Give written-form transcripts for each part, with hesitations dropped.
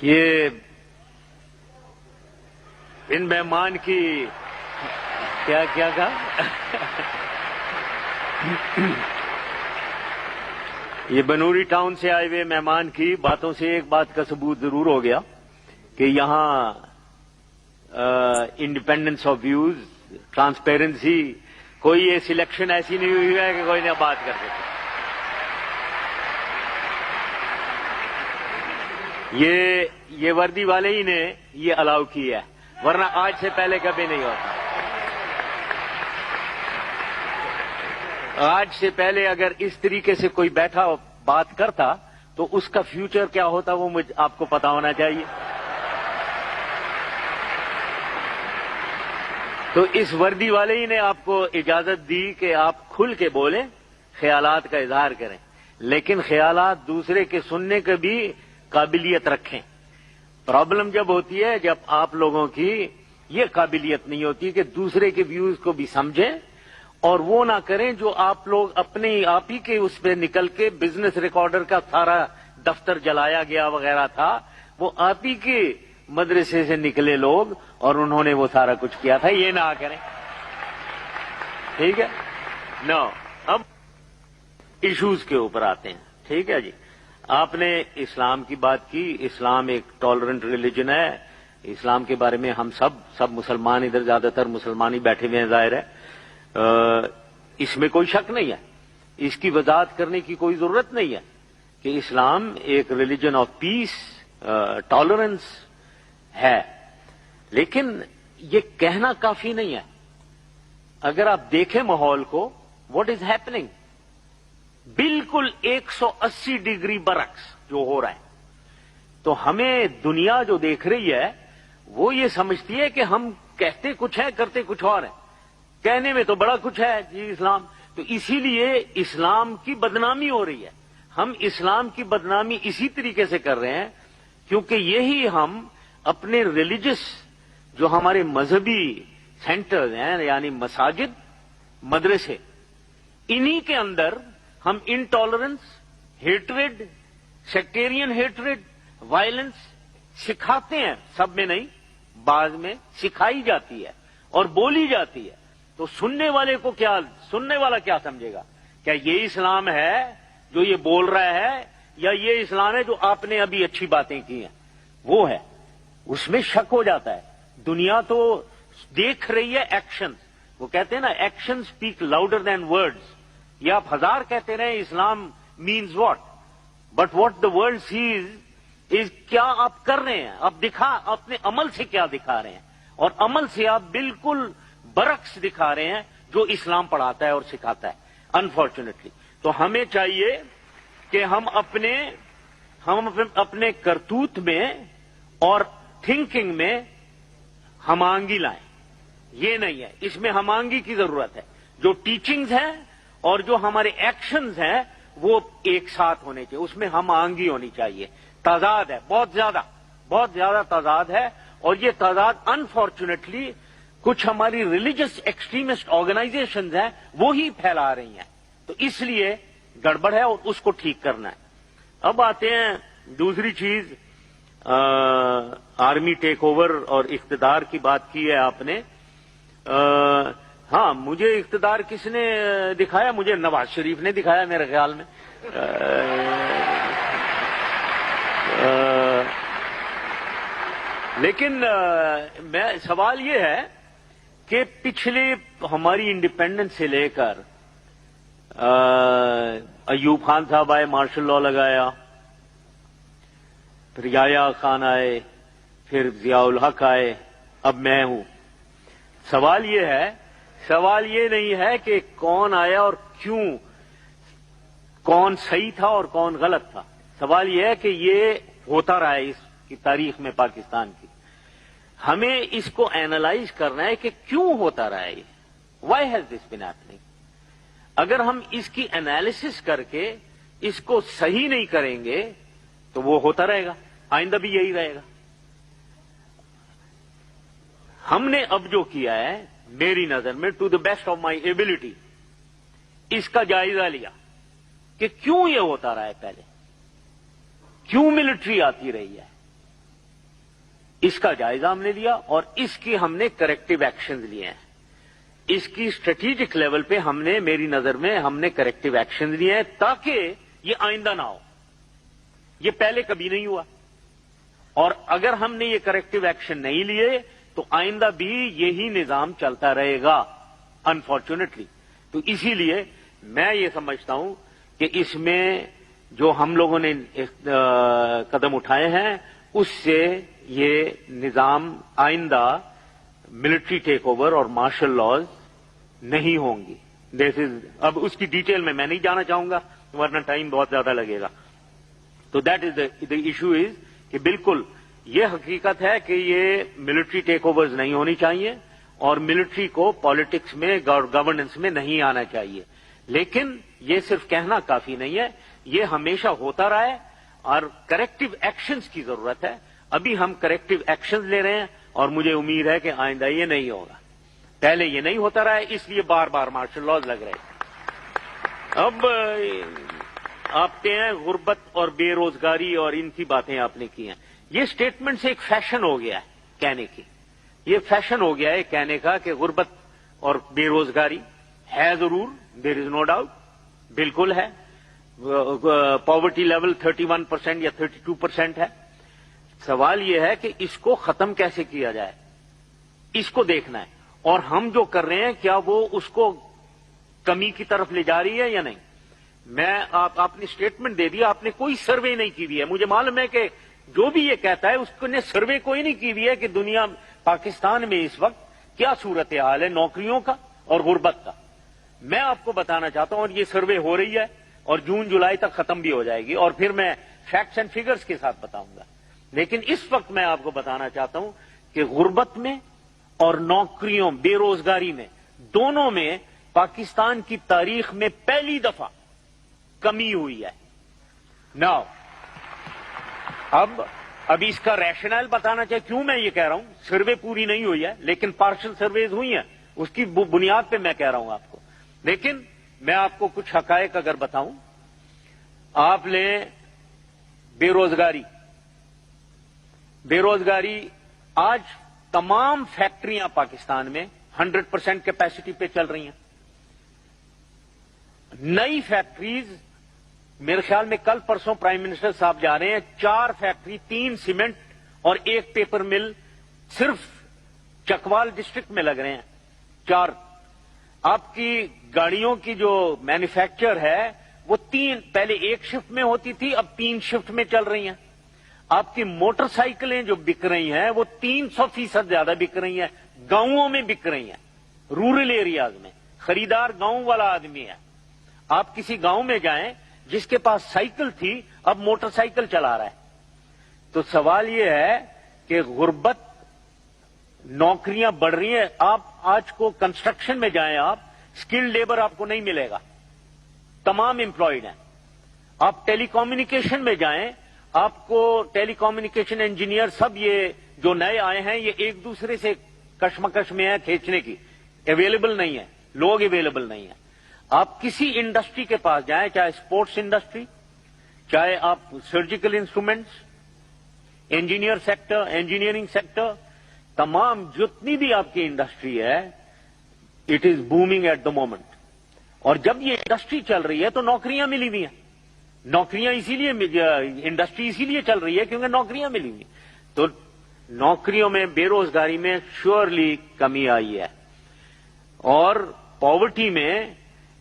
یہ ان مہمان کی کیا کہا یہ بنوری ٹاؤن سے آئے ہوئے مہمان کی باتوں سے ایک بات کا ثبوت ضرور ہو گیا کہ یہاں انڈیپینڈنس آف ویوز، ٹرانسپیرنسی، کوئی یہ سلیکشن ایسی نہیں ہوئی ہے کہ کوئی نہ بات کر سکے. یہ وردی والے ہی نے یہ الاؤ کیا ہے، ورنہ آج سے پہلے کبھی نہیں ہوتا. آج سے پہلے اگر اس طریقے سے کوئی بیٹھا بات کرتا تو اس کا فیوچر کیا ہوتا وہ آپ کو پتا ہونا چاہیے. تو اس وردی والے ہی نے آپ کو اجازت دی کہ آپ کھل کے بولیں، خیالات کا اظہار کریں، لیکن خیالات دوسرے کے سننے کی بھی قابلیت رکھیں. پرابلم جب ہوتی ہے جب آپ لوگوں کی یہ قابلیت نہیں ہوتی کہ دوسرے کے ویوز کو بھی سمجھیں اور وہ نہ کریں جو آپ لوگ اپنے آپ ہی کے اس پہ نکل کے بزنس ریکارڈر کا سارا دفتر جلایا گیا وغیرہ تھا، وہ آپ ہی کے مدرسے سے نکلے لوگ اور انہوں نے وہ سارا کچھ کیا تھا. یہ نہ کریں، ٹھیک ہے؟ نو اب ایشوز کے اوپر آتے ہیں. ٹھیک ہے جی، آپ نے اسلام کی بات کی. اسلام ایک ٹالرنٹ ریلیجن ہے. اسلام کے بارے میں ہم سب مسلمان ادھر زیادہ تر مسلمان ہی بیٹھے ہوئے ہیں، ظاہر ہے، اس میں کوئی شک نہیں ہے. اس کی وضاحت کرنے کی کوئی ضرورت نہیں ہے کہ اسلام ایک ریلیجن آف پیس، ٹالرنس ہے. لیکن یہ کہنا کافی نہیں ہے. اگر آپ دیکھیں ماحول کو، واٹ از ہیپننگ، بالکل 180 ڈگری برعکس جو ہو رہا ہے. تو ہمیں دنیا جو دیکھ رہی ہے وہ یہ سمجھتی ہے کہ ہم کہتے کچھ ہے کرتے کچھ اور ہیں. کہنے میں تو بڑا کچھ ہے جی اسلام، تو اسی لیے اسلام کی بدنامی ہو رہی ہے. ہم اسلام کی بدنامی اسی طریقے سے کر رہے ہیں کیونکہ یہی ہم اپنے ریلیجس جو ہمارے مذہبی سینٹرز ہیں، یعنی مساجد، مدرسے، انہی کے اندر ہم intolerance, hatred, sectarian hatred, violence سکھاتے ہیں. سب میں نہیں، بعض میں سکھائی جاتی ہے اور بولی جاتی ہے. تو سننے والا کیا سمجھے گا؟ کیا یہ اسلام ہے جو یہ بول رہا ہے، یا یہ اسلام ہے جو آپ نے ابھی اچھی باتیں کی ہیں؟ وہ ہے، اس میں شک ہو جاتا ہے. دنیا تو دیکھ رہی ہے ایکشن. وہ کہتے ہیں نا، action speak louder than words. یہ آپ ہزار کہتے رہے Islam means what, but what the world sees is کیا آپ کر رہے ہیں. آپ اپنے عمل سے کیا دکھا رہے ہیں، اور عمل سے آپ بالکل برعکس دکھا رہے ہیں جو اسلام پڑھاتا ہے اور سکھاتا ہے، انفارچونیٹلی. تو ہمیں چاہیے کہ ہم اپنے کرتوت میں اور تھنکنگ میں ہم آہنگی لائیں. یہ نہیں ہے، اس میں ہم آہنگی کی ضرورت ہے. جو ٹیچنگز ہیں اور جو ہمارے ایکشنز ہیں وہ ایک ساتھ ہونے چاہیے، اس میں ہم آہنگی ہونی چاہیے. تضاد ہے، بہت زیادہ تضاد ہے، اور یہ تضاد انفارچونیٹلی کچھ ہماری ریلیجس ایکسٹریمسٹ آرگنائزیشنز ہیں وہی پھیلا رہی ہیں. تو اس لیے گڑبڑ ہے اور اس کو ٹھیک کرنا ہے. اب آتے ہیں دوسری چیز، آرمی ٹیک اوور اور اقتدار کی بات کی ہے آپ نے. ہاں، مجھے اقتدار کس نے دکھایا؟ مجھے نواز شریف نے دکھایا میرے خیال میں. لیکن سوال یہ ہے کہ پچھلے ہماری انڈیپینڈنس سے لے کر ایوب خان صاحب آئے، مارشل لا لگایا، پھر یحییٰ خان آئے، پھر ضیاء الحق آئے، اب میں ہوں. سوال یہ نہیں ہے کہ کون آیا اور کیوں، کون صحیح تھا اور کون غلط تھا. سوال یہ ہے کہ یہ ہوتا رہا ہے اس کی تاریخ میں پاکستان کی. ہمیں اس کو اینالائز کرنا ہے کہ کیوں ہوتا رہا ہے یہ. Why has this been happening? اگر ہم اس کی انالیسس کر کے اس کو صحیح نہیں کریں گے تو وہ ہوتا رہے گا، آئندہ بھی یہی رہے گا. ہم نے اب جو کیا ہے میری نظر میں to the best of my ability اس کا جائزہ لیا کہ کیوں یہ ہوتا رہا ہے. پہلے کیوں ملٹری آتی رہی ہے، اس کا جائزہ ہم نے لیا اور اس کی ہم نے کریکٹیو ایکشنز لیے ہیں. اس کی اسٹریٹجک لیول پہ ہم نے, میری نظر میں ہم نے کریکٹیو ایکشنز لیے ہیں تاکہ یہ آئندہ نہ ہو. یہ پہلے کبھی نہیں ہوا, اور اگر ہم نے یہ کریکٹیو ایکشن نہیں لیے تو آئندہ بھی یہی نظام چلتا رہے گا انفارچونیٹلی. تو اسی لیے میں یہ سمجھتا ہوں کہ اس میں جو ہم لوگوں نے قدم اٹھائے ہیں اس سے یہ نظام آئندہ ملٹری ٹیک اوور اور مارشل لاز نہیں ہوں گی. اب اس کی ڈیٹیل میں نہیں جانا چاہوں گا ورنہ ٹائم بہت زیادہ لگے گا. تو that is the issue is کہ بالکل یہ حقیقت ہے کہ یہ ملٹری ٹیک اوورز نہیں ہونی چاہیے اور ملٹری کو پالیٹکس میں گورننس میں نہیں آنا چاہیے. لیکن یہ صرف کہنا کافی نہیں ہے, یہ ہمیشہ ہوتا رہا ہے اور کریکٹیو ایکشنز کی ضرورت ہے. ابھی ہم کریکٹیو ایکشنز لے رہے ہیں اور مجھے امید ہے کہ آئندہ یہ نہیں ہوگا. پہلے یہ نہیں ہوتا رہا ہے اس لیے بار بار مارشل لاز لگ رہے ہیں. اب آپ کے ہیں غربت اور بے روزگاری اور ان کی باتیں آپ نے کی ہیں. یہ اسٹیٹمنٹ سے ایک فیشن ہو گیا ہے کہنے کی. یہ فیشن ہو گیا ہے کہنے کا کہ غربت اور بے روزگاری ہے ضرور, دیر از نو ڈاؤٹ, بالکل ہے. پاورٹی لیول 31% یا 32% ہے. سوال یہ ہے کہ اس کو ختم کیسے کیا جائے, اس کو دیکھنا ہے. اور ہم جو کر رہے ہیں کیا وہ اس کو کمی کی طرف لے جا رہی ہے یا نہیں. میں آپ نے اسٹیٹمنٹ دے دیا, آپ نے کوئی سروے نہیں کی ہوئی ہے. مجھے معلوم ہے کہ جو بھی یہ کہتا ہے اس نے سروے کوئی نہیں کی ہوئی ہے کہ دنیا پاکستان میں اس وقت کیا صورتحال ہے نوکریوں کا اور غربت کا. میں آپ کو بتانا چاہتا ہوں, اور یہ سروے ہو رہی ہے اور جون جولائی تک ختم بھی ہو جائے گی اور پھر میں فیکٹس اینڈ فگرز کے ساتھ بتاؤں گا. لیکن اس وقت میں آپ کو بتانا چاہتا ہوں کہ غربت میں اور نوکریوں, بے روزگاری میں, دونوں میں پاکستان کی تاریخ میں پہلی دفعہ کمی ہوئی ہے. ناؤ اب اس کا ریشنل بتانا چاہیے کیوں میں یہ کہہ رہا ہوں. سروے پوری نہیں ہوئی ہے لیکن پارشل سرویز ہوئی ہیں, اس کی بنیاد پہ میں کہہ رہا ہوں آپ کو. لیکن میں آپ کو کچھ حقائق اگر بتاؤں, آپ لیں بے روزگاری آج تمام فیکٹریاں پاکستان میں 100% کیپیسٹی پہ چل رہی ہیں. نئی فیکٹریز میرے خیال میں کل پرسوں پرائم منسٹر صاحب جا رہے ہیں, 4 فیکٹری, 3 سیمنٹ اور 1 پیپر مل صرف چکوال ڈسٹرکٹ میں لگ رہے ہیں. 4 آپ کی گاڑیوں کی جو مینوفیکچر ہے وہ 3 پہلے 1 شفٹ میں ہوتی تھی, اب 3 شفٹ میں چل رہی ہیں. آپ کی موٹر سائیکلیں جو بک رہی ہیں وہ 300% زیادہ بک رہی ہیں, گاؤں میں بک رہی ہیں, رورل ایریاز میں. خریدار گاؤں والا آدمی ہے. آپ کسی گاؤں میں جائیں جس کے پاس سائیکل تھی اب موٹر سائیکل چلا رہا ہے. تو سوال یہ ہے کہ غربت, نوکریاں بڑھ رہی ہیں. آپ آج کو کنسٹرکشن میں جائیں, آپ اسکل لیبر آپ کو نہیں ملے گا, تمام امپلائڈ ہیں. آپ ٹیلی کمیونیکیشن میں جائیں, آپ کو ٹیلی کمیونیکیشن انجینئر سب یہ جو نئے آئے ہیں یہ ایک دوسرے سے کشمکش میں ہیں کھینچنے کی, اویلیبل نہیں ہے, لوگ اویلیبل نہیں ہیں. آپ کسی انڈسٹری کے پاس جائیں, چاہے اسپورٹس انڈسٹری, چاہے آپ سرجیکل انسٹرومنٹس, انجینئرنگ سیکٹر, تمام جتنی بھی آپ کی انڈسٹری ہے it is booming at the moment. اور جب یہ انڈسٹری چل رہی ہے تو نوکریاں ملی ہوئی ہیں. نوکریاں اسی لیے, انڈسٹری اسی لیے چل رہی ہے کیونکہ نوکریاں ملی ہوئی. تو نوکریوں میں, بے روزگاری میں شیورلی کمی آئی ہے. اور پاورٹی میں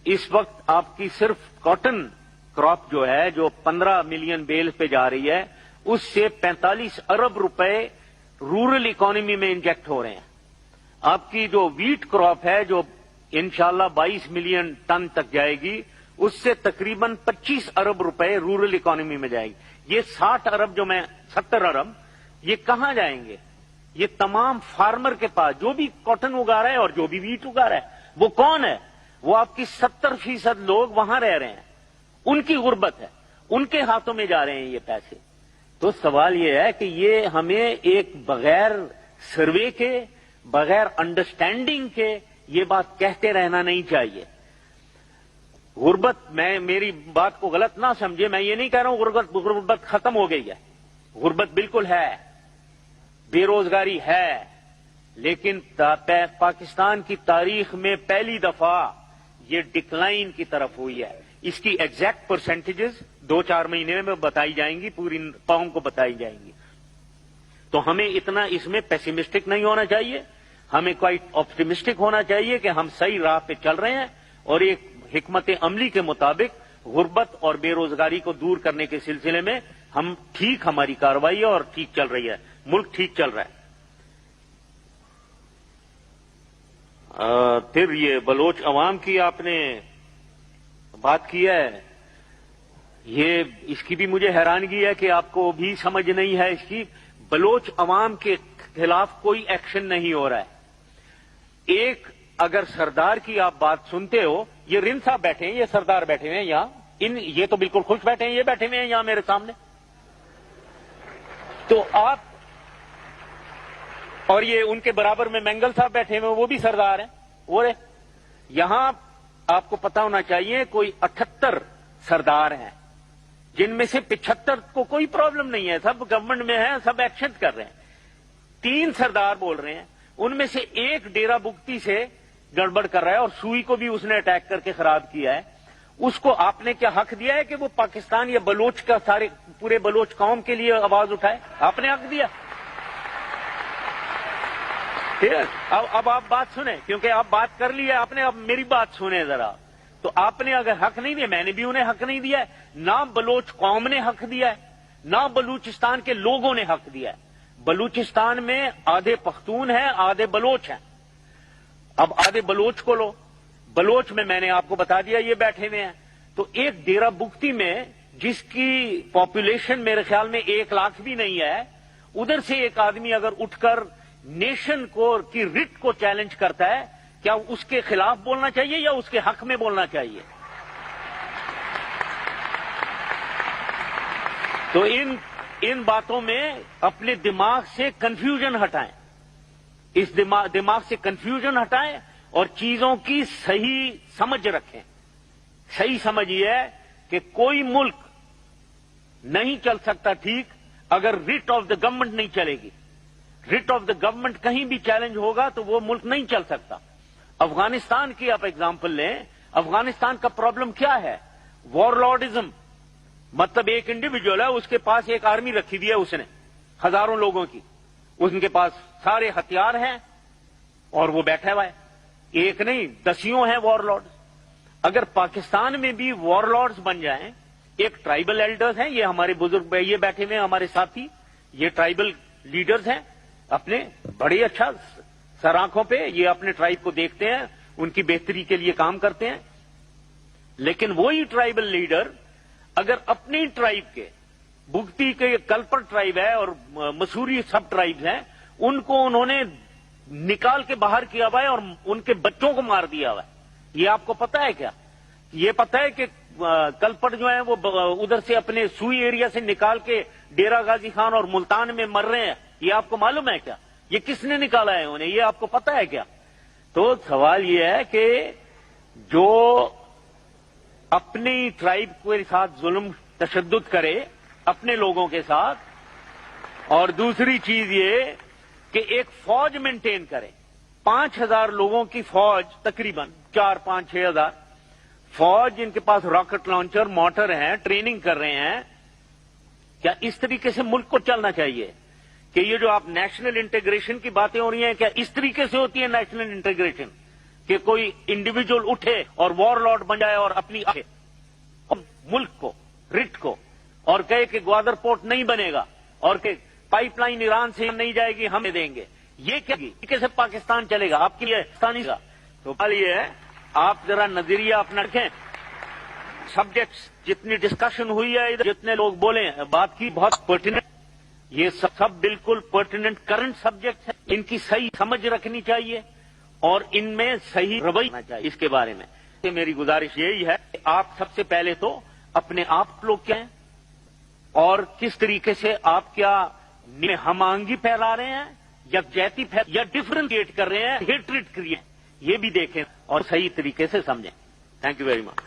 اس وقت آپ کی صرف کاٹن کراپ جو ہے جو 15 ملین بیل پہ جا رہی ہے اس سے 45 ارب روپے رورل اکانومی میں انجیکٹ ہو رہے ہیں. آپ کی جو ویٹ کراپ ہے جو انشاءاللہ 22 ملین ٹن تک جائے گی اس سے تقریباً 25 ارب روپے رورل اکانومی میں جائے گی. یہ 60 ارب جو میں 70 ارب یہ کہاں جائیں گے؟ یہ تمام فارمر کے پاس جو بھی کاٹن اگا رہا ہے اور جو بھی ویٹ اگا رہا ہے. وہ کون ہے؟ وہ آپ کی 70% لوگ وہاں رہ رہے ہیں, ان کی غربت ہے, ان کے ہاتھوں میں جا رہے ہیں یہ پیسے. تو سوال یہ ہے کہ یہ ہمیں ایک بغیر سروے کے, بغیر انڈرسٹینڈنگ کے یہ بات کہتے رہنا نہیں چاہیے. غربت, میں میری بات کو غلط نہ سمجھے, میں یہ نہیں کہہ رہا ہوں غربت ختم ہو گئی ہے. غربت بالکل ہے, بے روزگاری ہے، لیکن پاکستان کی تاریخ میں پہلی دفعہ یہ ڈکلائن کی طرف ہوئی ہے. اس کی ایگزیکٹ پرسنٹیجز 2-4 مہینے میں بتائی جائیں گی، پوری قوم کو بتائی جائیں گی. تو ہمیں اتنا اس میں پیسیمسٹک نہیں ہونا چاہیے، ہمیں کوائٹ آپٹیمسٹک ہونا چاہیے کہ ہم صحیح راہ پہ چل رہے ہیں اور ایک حکمت عملی کے مطابق غربت اور بے روزگاری کو دور کرنے کے سلسلے میں ہم ٹھیک ہماری کارروائی ہے اور ٹھیک چل رہی ہے، ملک ٹھیک چل رہا ہے. پھر یہ بلوچ عوام کی آپ نے بات کی ہے، یہ اس کی بھی مجھے حیرانگی ہے کہ آپ کو بھی سمجھ نہیں ہے اس کی. بلوچ عوام کے خلاف کوئی ایکشن نہیں ہو رہا ہے. ایک اگر سردار کی آپ بات سنتے ہو، یہ رند صاحب بیٹھے ہیں، یہ سردار بیٹھے ہوئے ہیں یہاں، یہ تو بالکل خوش بیٹھے ہیں، یہ بیٹھے ہوئے ہیں یہاں میرے سامنے. تو آپ اور یہ ان کے برابر میں مینگل صاحب بیٹھے ہوئے ہیں، وہ بھی سردار ہیں. اور یہاں آپ کو پتا ہونا چاہیے کوئی 78 سردار ہیں، جن میں سے 75 کو کوئی پرابلم نہیں ہے، سب گورنمنٹ میں ہیں، سب ایکشن کر رہے ہیں. 3 سردار بول رہے ہیں، ان میں سے ایک ڈیرا بگٹی سے گڑبڑ کر رہا ہے اور سوئی کو بھی اس نے اٹیک کر کے خراب کیا ہے. اس کو آپ نے کیا حق دیا ہے کہ وہ پاکستان یا بلوچ کا پورے بلوچ قوم کے لیے آواز اٹھائے؟ آپ نے حق دیا؟ اب آپ بات سنیں، کیونکہ آپ بات کر لی ہے آپ نے، اب میری بات سنیں ذرا. تو آپ نے اگر حق نہیں دیا، میں نے بھی انہیں حق نہیں دیا ہے، نہ بلوچ قوم نے حق دیا ہے، نہ بلوچستان کے لوگوں نے حق دیا ہے. بلوچستان میں آدھے پختون ہیں، آدھے بلوچ ہیں. اب آدھے بلوچ کو لو، بلوچ میں نے آپ کو بتا دیا یہ بیٹھے ہوئے ہیں. تو ایک ڈیرا بگٹی میں جس کی پاپولیشن میرے خیال میں 1 لاکھ بھی نہیں ہے، ادھر سے ایک آدمی اگر اٹھ کر نیشن کو کی رٹ کو چیلنج کرتا ہے، کیا اس کے خلاف بولنا چاہیے یا اس کے حق میں بولنا چاہیے؟ تو ان باتوں میں اپنے دماغ سے کنفیوژن ہٹائیں، اس دماغ سے کنفیوژن ہٹائیں اور چیزوں کی صحیح سمجھ رکھیں. صحیح سمجھ یہ ہے کہ کوئی ملک نہیں چل سکتا ٹھیک اگر رٹ آف دا گورنمنٹ نہیں چلے گی. رٹ آف دا گورنمنٹ کہیں بھی چیلنج ہوگا تو وہ ملک نہیں چل سکتا. افغانستان کی آپ ایگزامپل لیں، افغانستان کا پرابلم کیا ہے؟ وار لارڈزم. مطلب ایک انڈیویجول ہے، اس کے پاس ایک آرمی رکھی دی ہے اس نے ہزاروں لوگوں کی، ان کے پاس سارے ہتھیار ہیں اور وہ بیٹھا ہوا ہے. ایک نہیں، 10 ہیں وار لارڈز. اگر پاکستان میں بھی وار لارڈز بن جائیں، ایک ٹرائبل ایلڈرز ہیں، یہ ہمارے بزرگ یہ بیٹھے ہوئے ہیں ہمارے ساتھی، یہ ٹرائبل لیڈرز ہیں، اپنے بڑے اچھا سر آنکھوں پہ یہ اپنے ٹرائب کو دیکھتے ہیں، ان کی بہتری کے لیے کام کرتے ہیں. لیکن وہی ٹرائبل لیڈر اگر اپنی ٹرائب کے، بگٹی کے کلپر ٹرائب ہے اور مسوری سب ٹرائبز ہیں، ان کو انہوں نے نکال کے باہر کیا ہوا ہے اور ان کے بچوں کو مار دیا ہوا ہے. یہ آپ کو پتا ہے کیا؟ یہ پتا ہے کہ کلپر جو ہیں وہ ادھر سے اپنے سوئی ایریا سے نکال کے ڈیرا غازی خان اور ملتان میں مر رہے ہیں؟ یہ آپ کو معلوم ہے کیا؟ یہ کس نے نکالا ہے انہیں؟ یہ آپ کو پتا ہے کیا؟ تو سوال یہ ہے کہ جو اپنی ٹرائب کے ساتھ ظلم تشدد کرے اپنے لوگوں کے ساتھ، اور دوسری چیز یہ کہ ایک فوج مینٹین کرے، 5000 لوگوں کی فوج، تقریباً 4-5-6 ہزار فوج، جن کے پاس راکٹ لانچر موٹر ہیں، ٹریننگ کر رہے ہیں. کیا اس طریقے سے ملک کو چلنا چاہیے؟ کہ یہ جو آپ نیشنل انٹیگریشن کی باتیں ہو رہی ہیں، کیا اس طریقے سے ہوتی ہے نیشنل انٹیگریشن کہ کوئی انڈیویجول اٹھے اور وار لارڈ بن جائے اور اپنی ملک کو، رٹ کو، اور کہے کہ گوادر پورٹ نہیں بنے گا اور کہ پائپ لائن ایران سے نہیں جائے گی، ہم دیں گے؟ یہ کیسے پاکستان چلے گا آپ کے لیے؟ پاکستانی کا تو یہ ہے، آپ ذرا نظریہ اپنا رکھیں. سبجیکٹس جتنی ڈسکشن ہوئی ہے، جتنے لوگ بولے بات کی، بہت پرٹیننٹ، یہ سب بالکل پرٹیننٹ کرنٹ سبجیکٹ ہے. ان کی صحیح سمجھ رکھنی چاہیے اور ان میں صحیح رویہ ہونا چاہیے. اس کے بارے میں میری گزارش یہی ہے کہ آپ سب سے پہلے تو اپنے آپ لوگ کیا ہیں اور کس طریقے سے آپ کیا ہم آہنگی پھیلا رہے ہیں، یکجہتی یا ڈفرینشیٹ کر رہے ہیں، ہیٹریٹ کریے، یہ بھی دیکھیں اور صحیح طریقے سے سمجھیں. Thank you very much.